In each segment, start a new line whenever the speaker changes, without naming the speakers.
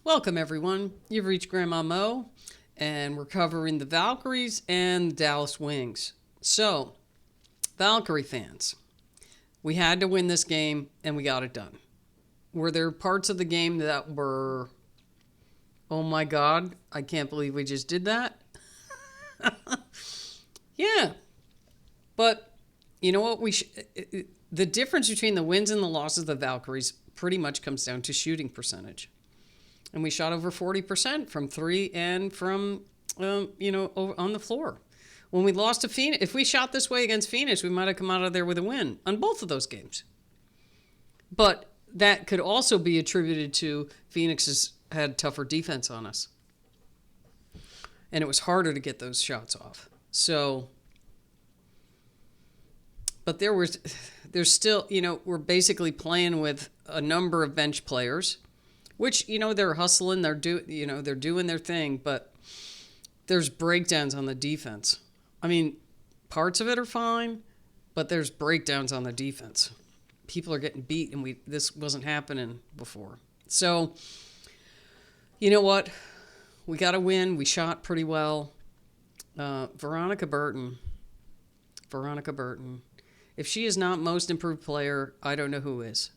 Welcome, everyone. You've reached Grandma Mo, and we're covering the Valkyries and the Dallas Wings. So, Valkyrie fans, we had to win this game, and we got it done. Were there parts of the game that were, oh my God, I can't believe we just did that? Yeah. But, you know what? The difference between the wins and the losses of the Valkyries pretty much comes down to shooting percentage. And we shot over 40% from three and from, on the floor. When we lost to Phoenix, if we shot this way against Phoenix, we might have come out of there with a win on both of those games. But that could also be attributed to Phoenix had tougher defense on us. And it was harder to get those shots off. So, but there's still, we're basically playing with a number of bench players, which, they're hustling, they're doing their thing, but there's breakdowns on the defense. I mean, parts of it are fine, but there's breakdowns on the defense. People are getting beat, and this wasn't happening before. So, you know what? We got to win. We shot pretty well. Veronica Burton. If she is not most improved player, I don't know who is.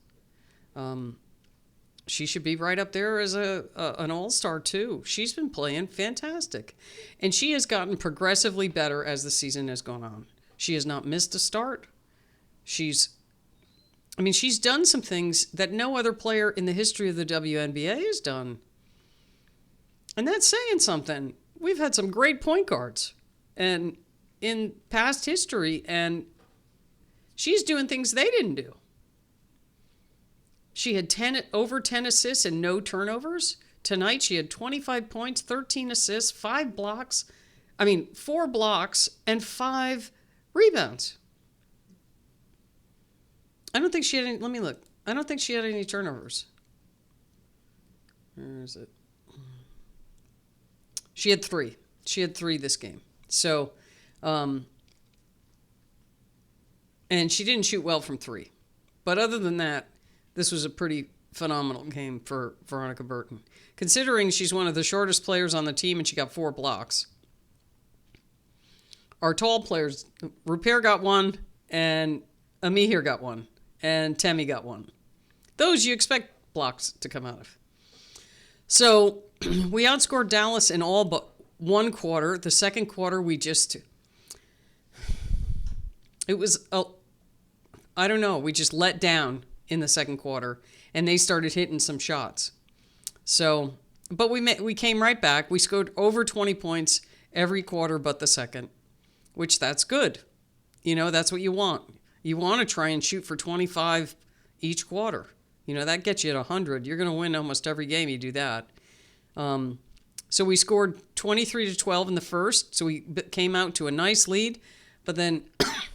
She should be right up there as an all-star, too. She's been playing fantastic. And she has gotten progressively better as the season has gone on. She has not missed a start. She's done some things that no other player in the history of the WNBA has done. And that's saying something. We've had some great point guards and in past history, and she's doing things they didn't do. She had over 10 assists and no turnovers. Tonight she had 25 points, 13 assists, 4 blocks, and 5 rebounds. I don't think she had any, let me look. I don't think she had any turnovers. Where is it? She had 3. She had 3 this game. So, and she didn't shoot well from 3. But other than that, this was a pretty phenomenal game for Veronica Burton. Considering she's one of the shortest players on the team and she got 4 blocks. Our tall players, Rupert got 1, and Amihir got 1, and Temi got 1. Those you expect blocks to come out of. So we outscored Dallas in all but one quarter. The second quarter, we just let down in the second quarter, and they started hitting some shots. So, but we came right back. We scored over 20 points every quarter but the second, which that's good. That's what you want. You want to try and shoot for 25 each quarter. That gets you at 100. You're going to win almost every game you do that. So we scored 23-12 in the first, so we came out to a nice lead, but then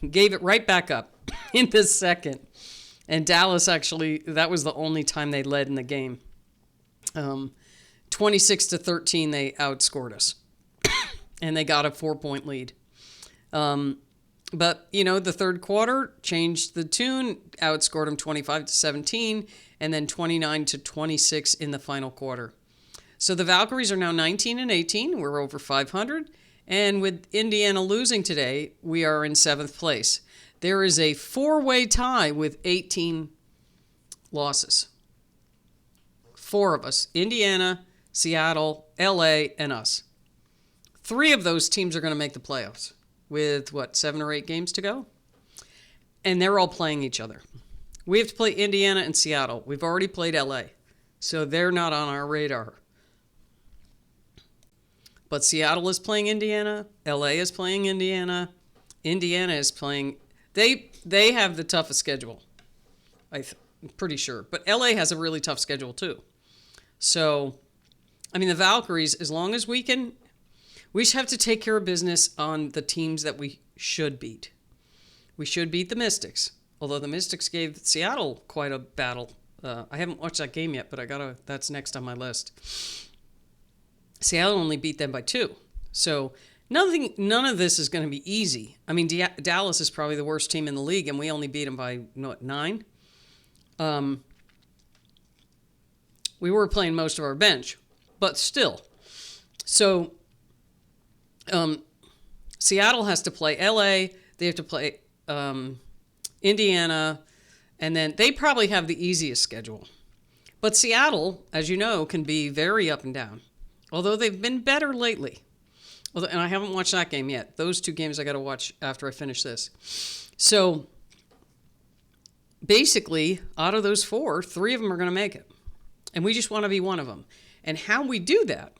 gave it right back up in the second. And Dallas actually, that was the only time they led in the game. 26-13, they outscored us. And they got a 4-point lead. But, the third quarter changed the tune, outscored them 25-17, and then 29-26 in the final quarter. So the Valkyries are now 19-18. We're over 500. And with Indiana losing today, we are in 7th place. There is a 4-way tie with 18 losses. 4 of us. Indiana, Seattle, LA, and us. 3 of those teams are going to make the playoffs with, 7 or 8 games to go? And they're all playing each other. We have to play Indiana and Seattle. We've already played LA. So they're not on our radar. But Seattle is playing Indiana. LA is playing Indiana. Indiana is playing... They have the toughest schedule, I'm pretty sure. But LA has a really tough schedule too. So, the Valkyries, as long as we just have to take care of business on the teams that we should beat. We should beat the Mystics, although the Mystics gave Seattle quite a battle. I haven't watched that game yet, but that's next on my list. Seattle only beat them by 2. So... None of this is going to be easy. Dallas is probably the worst team in the league, and we only beat them by, 9? We were playing most of our bench, but still. So Seattle has to play LA. They have to play Indiana. And then they probably have the easiest schedule. But Seattle, as you know, can be very up and down. Although they've been better lately. And I haven't watched that game yet. Those 2 games I got to watch after I finish this. So basically, out of those 4, 3 of them are going to make it. And we just want to be one of them. And how we do that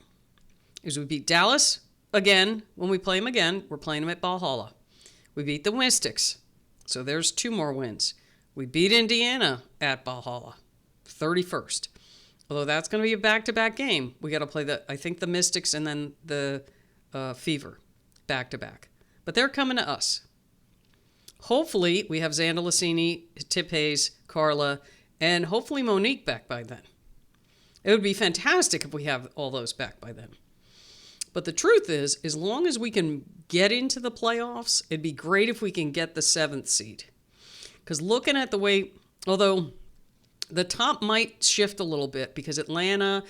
is we beat Dallas again. When we play them again, we're playing them at Valhalla. We beat the Mystics. So there's 2 more wins. We beat Indiana at Valhalla, 31st. Although that's going to be a back-to-back game. We got to play the Mystics and then the Fever back-to-back. But they're coming to us. Hopefully, we have Xanda Lassini, Tip Hayes, Carla, and hopefully Monique back by then. It would be fantastic if we have all those back by then. But the truth is, as long as we can get into the playoffs, it'd be great if we can get the 7th seed. Because looking at the way, although the top might shift a little bit because Atlanta,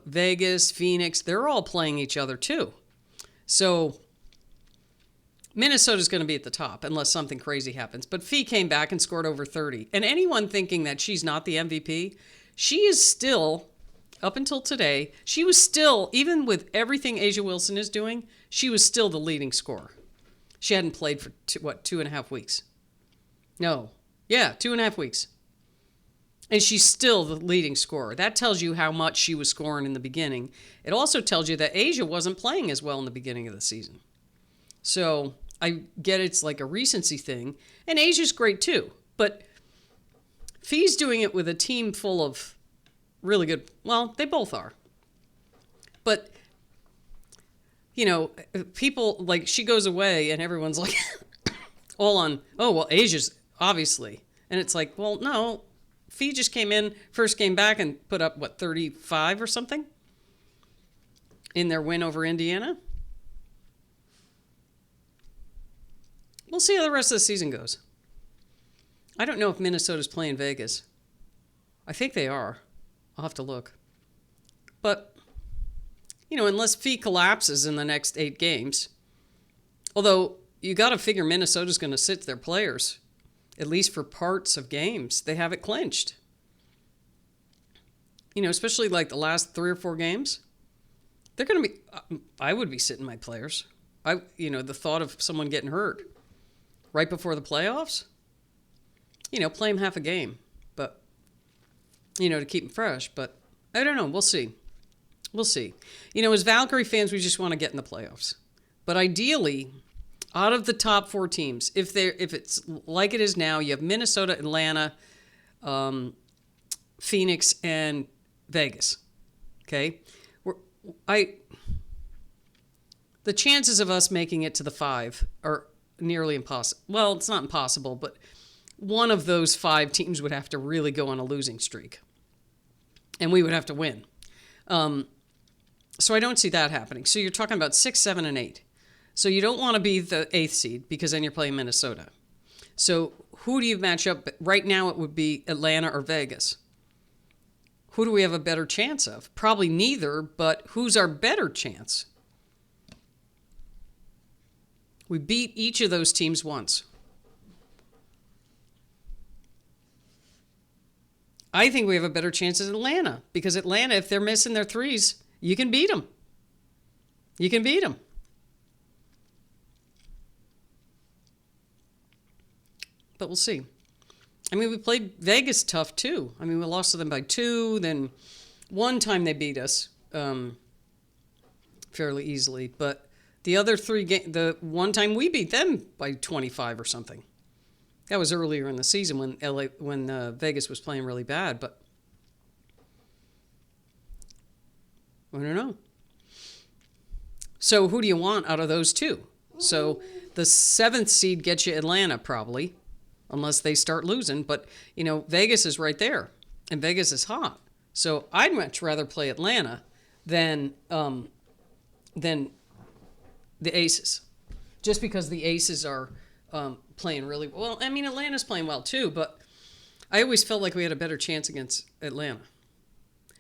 Vegas, Phoenix, they're all playing each other too. So Minnesota's going to be at the top unless something crazy happens. But Fee came back and scored over 30. And anyone thinking that she's not the MVP, she is still, up until today, she was still, even with everything A'ja Wilson is doing, she was still the leading scorer. She hadn't played for, 2.5 weeks. No. Yeah, 2.5 weeks. And she's still the leading scorer. That tells you how much she was scoring in the beginning. It also tells you that A'ja wasn't playing as well in the beginning of the season. So I get it's like a recency thing. And Asia's great too. But Fee's doing it with a team full of really good, well, they both are. But, you know, people, like, she goes away and everyone's like, all on, oh, well, Asia's obviously. And it's like, well, no, Fee just came in, first came back and put up, 35 or something in their win over Indiana. We'll see how the rest of the season goes. I don't know if Minnesota's playing Vegas. I think they are. I'll have to look. But, you know, unless Fee collapses in the next 8 games, although you got to figure Minnesota's going to sit their players, at least for parts of games. They have it clinched. You know, especially like the last 3 or 4 games. They're going to be, I would be sitting my players. The thought of someone getting hurt right before the playoffs, play them half a game, but, to keep them fresh. But I don't know. We'll see. We'll see. As Valkyrie fans, we just want to get in the playoffs. But ideally, out of the top 4 teams, if it's like it is now, you have Minnesota, Atlanta, Phoenix, and Vegas. Okay? The chances of us making it to the 5 are nearly impossible. Well, it's not impossible, but one of those 5 teams would have to really go on a losing streak. And we would have to win. So I don't see that happening. So you're talking about 6, 7, and 8. So you don't want to be the 8th seed because then you're playing Minnesota. So who do you match up? Right now it would be Atlanta or Vegas. Who do we have a better chance of? Probably neither, but who's our better chance? We beat each of those teams once. I think we have a better chance as Atlanta because Atlanta, if they're missing their 3s, you can beat them. You can beat them. But we'll see. We played Vegas tough too. We lost to them by 2. Then one time they beat us fairly easily. But the other 3 games, the one time we beat them by 25 or something. That was earlier in the season when Vegas was playing really bad. But I don't know. So who do you want out of those 2? So the 7th seed gets you Atlanta probably. Unless they start losing. But, Vegas is right there. And Vegas is hot. So I'd much rather play Atlanta than the Aces. Just because the Aces are playing really well. Atlanta's playing well too. But I always felt like we had a better chance against Atlanta.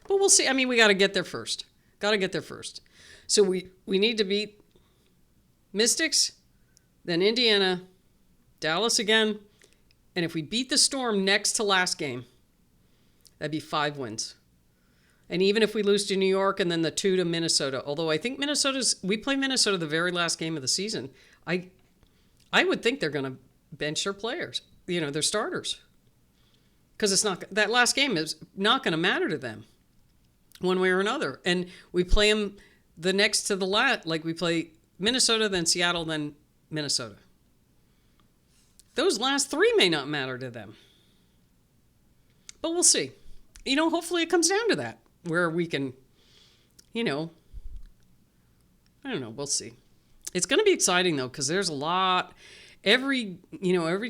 But we'll see. We got to get there first. Got to get there first. So we need to beat Mystics, then Indiana, Dallas again. And if we beat the Storm next to last game, that'd be 5 wins. And even if we lose to New York and then the 2 to Minnesota, although I think we play Minnesota the very last game of the season, I would think they're going to bench their players, their starters. Because that last game is not going to matter to them one way or another. And we play them the next to the last, like we play Minnesota, then Seattle, then Minnesota. Those last 3 may not matter to them. But we'll see. Hopefully it comes down to that, where we can, I don't know, we'll see. It's going to be exciting, though, because there's a lot. Every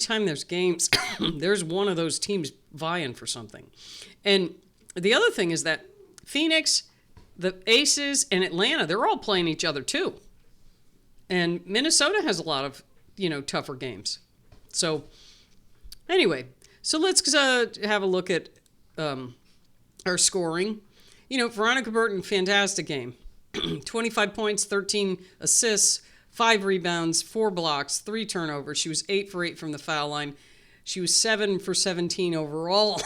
time there's games, there's one of those teams vying for something. And the other thing is that Phoenix, the Aces, and Atlanta, they're all playing each other, too. And Minnesota has a lot of, tougher games. So, anyway, so let's have a look at our scoring. Veronica Burton, fantastic game. 25 points, 13 assists, 5 rebounds, 4 blocks, 3 turnovers. She was 8 for 8 from the foul line. She was 7 for 17 overall,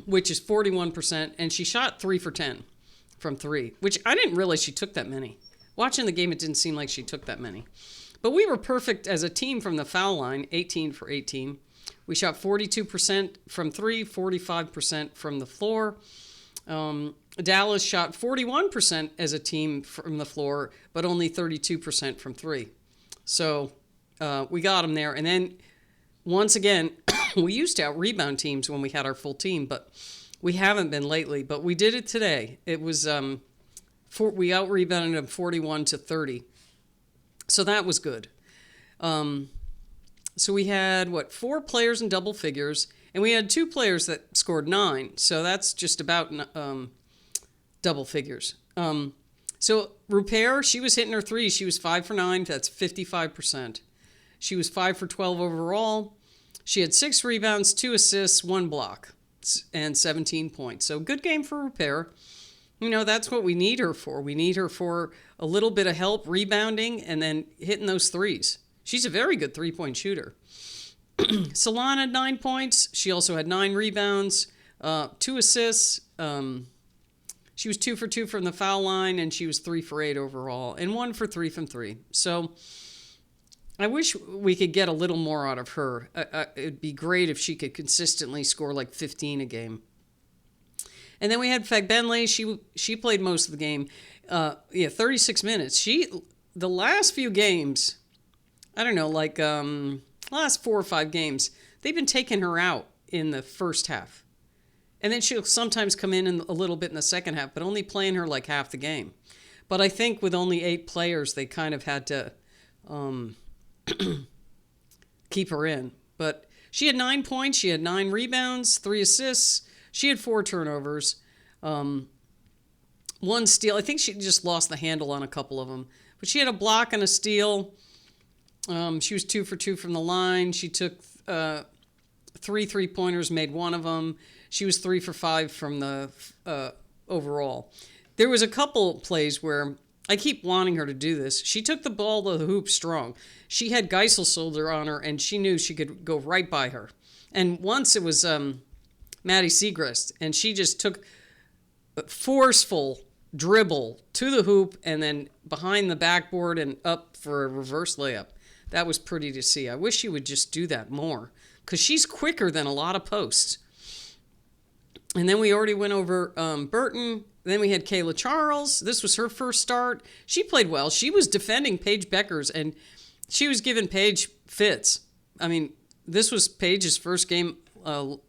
which is 41%. And she shot 3 for 10 from 3, which I didn't realize she took that many. Watching the game, it didn't seem like she took that many. But we were perfect as a team from the foul line, 18 for 18. We shot 42% from 3, 45% from the floor. Dallas shot 41% as a team from the floor, but only 32% from 3. So we got them there. And then, once again, we used to out-rebound teams when we had our full team, but we haven't been lately. But we did it today. It was we out-rebounded them 41-30. So that was good. So we had, 4 players in double figures, and we had 2 players that scored 9. So that's just about double figures. So Rupert, she was hitting her threes. She was 5 for 9. That's 55%. She was 5 for 12 overall. She had 6 rebounds, 2 assists, 1 block, and 17 points. So good game for Rupert. That's what we need her for. We need her for a little bit of help rebounding and then hitting those threes. She's a very good 3-point shooter. Solana had 9 points. She also had 9 rebounds, 2 assists. She was 2 for 2 from the foul line, and she was 3 for 8 overall, and 1 for 3 from 3. So I wish we could get a little more out of her. It'd be great if she could consistently score like 15 a game. And then we had Fag Benley. She played most of the game. 36 minutes. The last few games, I don't know, last 4 or 5 games, they've been taking her out in the first half. And then she'll sometimes come in a little bit in the second half, but only playing her like half the game. But I think with only 8 players, they kind of had to keep her in. But she had 9 points. She had 9 rebounds, 3 assists. She had 4 turnovers, 1 steal. I think she just lost the handle on a couple of them. But she had a block and a steal. She was 2 for 2 from the line. She took 3 3-pointers, made 1 of them. She was 3 for 5 from the overall. There was a couple plays where I keep wanting her to do this. She took the ball to the hoop strong. She had Geisel on her, and she knew she could go right by her. And once it was Maddie Segrist, and she just took a forceful dribble to the hoop and then behind the backboard and up for a reverse layup. That was pretty to see. I wish she would just do that more because she's quicker than a lot of posts. And then we already went over Burton. Then we had Kayla Charles. This was her first start. She played well. She was defending Paige Beckers, and she was giving Paige fits. I mean, this was Paige's first game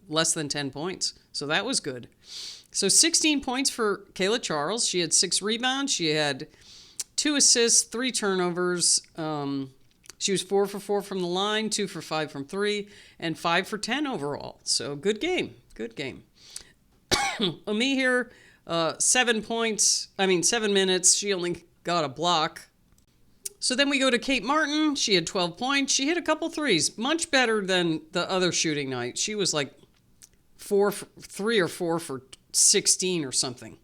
less than 10 points. So that was good. So 16 points for Kayla Charles. She had 6 rebounds. She had 2 assists, 3 turnovers. She was 4 for 4 from the line, 2 for 5 from 3, and 5 for 10 overall. So good game. Good game. Ami here, 7 minutes. She only got a block. So then we go to Kate Martin. She had 12 points. She hit a couple threes. Much better than the other shooting night. She was like 3 or 4 for 16 or something.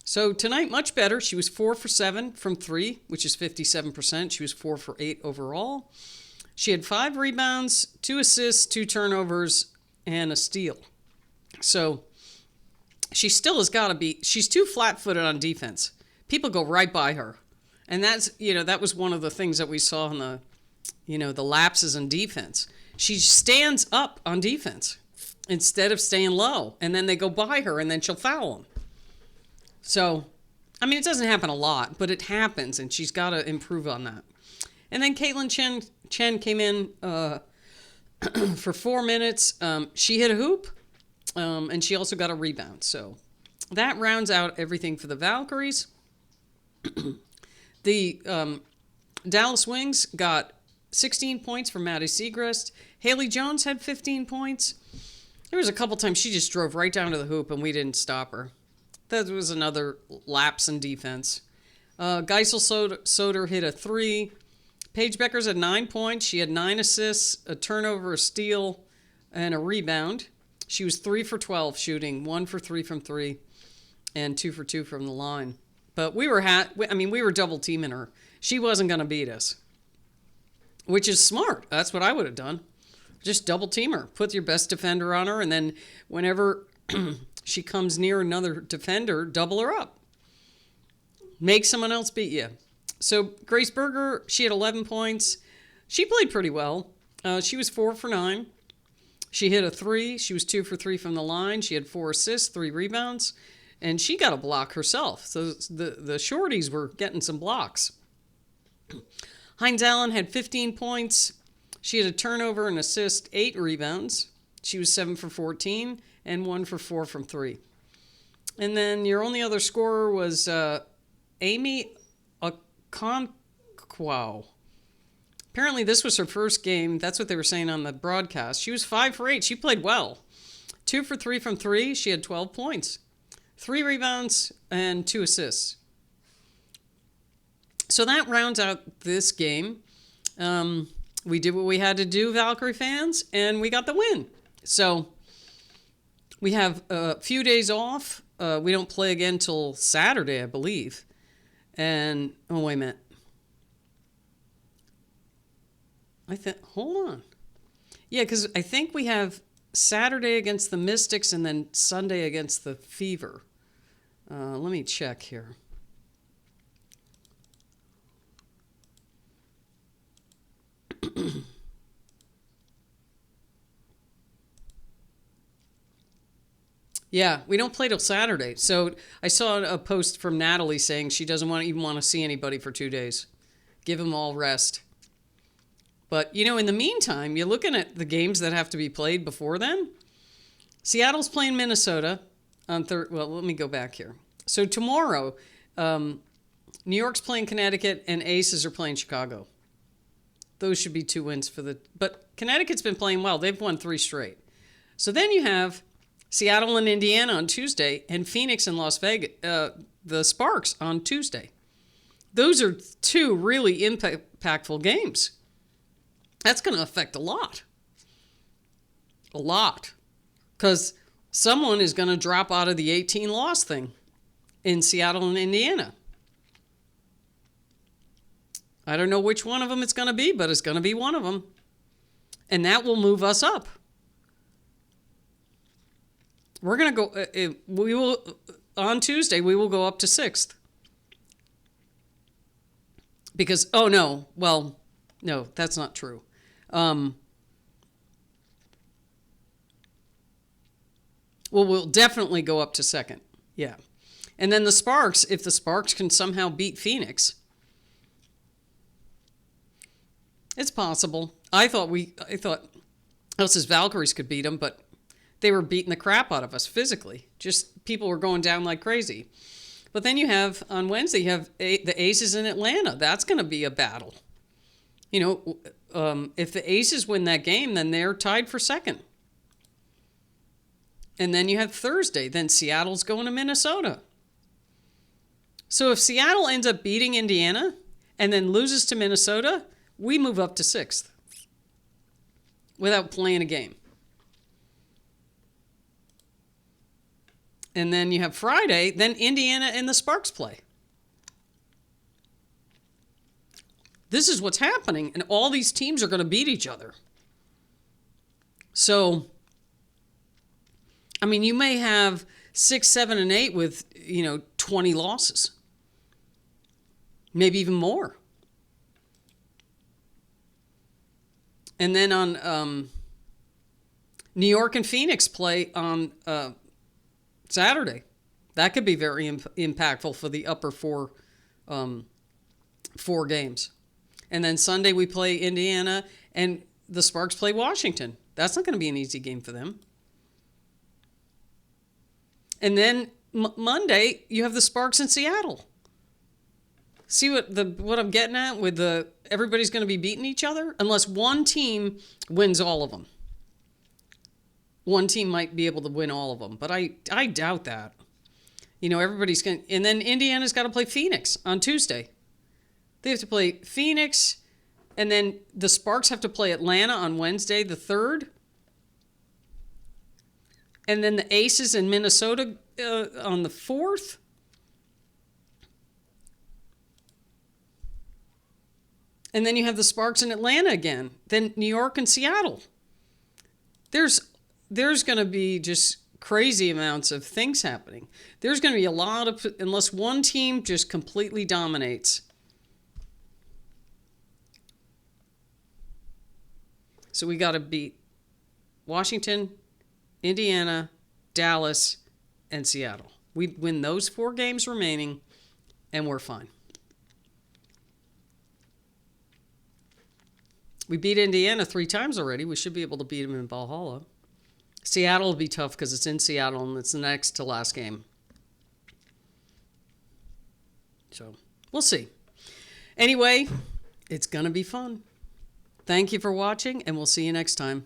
So tonight, much better. She was 4 for 7 from 3, which is 57%. She was 4 for 8 overall. She had 5 rebounds, 2 assists, 2 turnovers, and a steal. So she still has got to be, she's too flat-footed on defense. People go right by her. And that's, that was one of the things that we saw in the lapses in defense. She stands up on defense instead of staying low. And then they go by her and then she'll foul them. So, it doesn't happen a lot, but it happens, and she's got to improve on that. And then Caitlin Chen came in for 4 minutes. She hit a hoop, and she also got a rebound. So that rounds out everything for the Valkyries. The Dallas Wings got 16 points from Maddie Siegrist. Haley Jones had 15 points. There was a couple times she just drove right down to the hoop, and we didn't stop her. That was another lapse in defense. Geisel Soder hit a 3. Paige Beckers had 9 points. She had 9 assists, a turnover, a steal, and a rebound. She was 3 for 12 shooting, 1 for 3 from 3, and 2 for 2 from the line. But we were double teaming her. She wasn't going to beat us, which is smart. That's what I would have done. Just double team her. Put your best defender on her, and then whenever she comes near another defender, double her up. Make someone else beat you. So Grace Berger, she had 11 points. She played pretty well. She was 4 for 9. She hit a 3. She was 2 for 3 from the line. She had 4 assists, 3 rebounds. And she got a block herself. So the shorties were getting some blocks. Hines Allen had 15 points. She had a turnover, an assist, 8 rebounds. She was 7 for 14 and 1 for 4 from 3. And then your only other scorer was Amy Okonkwo. Apparently this was her first game. That's what they were saying on the broadcast. She was 5 for 8. She played well. 2 for 3 from 3. She had 12 points. 3 rebounds and 2 assists. So that rounds out this game. We did what we had to do, Valkyrie fans, and we got the win. So we have a few days off. We don't play again till Saturday, I believe. And, oh, wait a minute. Hold on. Yeah, because I think we have Saturday against the Mystics and then Sunday against the Fever. Let me check here. Yeah, we don't play till Saturday. So I saw a post from Natalie saying she doesn't even want to see anybody for 2 days. Give them all rest. But, in the meantime, you're looking at the games that have to be played before then. Seattle's playing Minnesota on well, let me go back here. So tomorrow, New York's playing Connecticut and Aces are playing Chicago. Those should be 2 wins for but Connecticut's been playing well. They've won 3 straight. So then you have Seattle and Indiana on Tuesday, and Phoenix and Las Vegas, the Sparks on Tuesday. Those are 2 really impactful games. That's going to affect a lot. A lot. Because someone is going to drop out of the 18-loss thing in Seattle and Indiana. I don't know which one of them it's going to be, but it's going to be one of them. And that will move us up. We're going to go, on Tuesday, we will go up to 6th. Because, no, that's not true. We'll definitely go up to 2nd. Yeah. And then the Sparks, if the Sparks can somehow beat Phoenix, it's possible. I thought us as Valkyries could beat them, but they were beating the crap out of us physically. Just people were going down like crazy. But then you have, on Wednesday, you have the Aces in Atlanta. That's going to be a battle. If the Aces win that game, then they're tied for 2nd. And then you have Thursday. Then Seattle's going to Minnesota. So if Seattle ends up beating Indiana and then loses to Minnesota, we move up to 6th without playing a game. And then you have Friday, then Indiana and the Sparks play. This is what's happening, and all these teams are going to beat each other. So, I mean, you may have 6, 7, and 8 with, 20 losses. Maybe even more. And then on New York and Phoenix play on Saturday. That could be very impactful for the upper four games. And then Sunday we play Indiana and the Sparks play Washington. That's not going to be an easy game for them. And then Monday you have the Sparks in Seattle. See what I'm getting at with everybody's going to be beating each other unless one team wins all of them. One team might be able to win all of them, but I doubt that. Everybody's going to... And then Indiana's got to play Phoenix on Tuesday. They have to play Phoenix, and then the Sparks have to play Atlanta on Wednesday the 3rd. And then the Aces in Minnesota on the 4th. And then you have the Sparks in Atlanta again. Then New York and Seattle. There's going to be just crazy amounts of things happening. There's going to be a lot of, unless one team just completely dominates. So we got to beat Washington, Indiana, Dallas, and Seattle. We win those 4 games remaining, and we're fine. We beat Indiana 3 times already. We should be able to beat them in Valhalla. Seattle will be tough because it's in Seattle and it's the next to last game. So we'll see. Anyway, it's going to be fun. Thank you for watching, and we'll see you next time.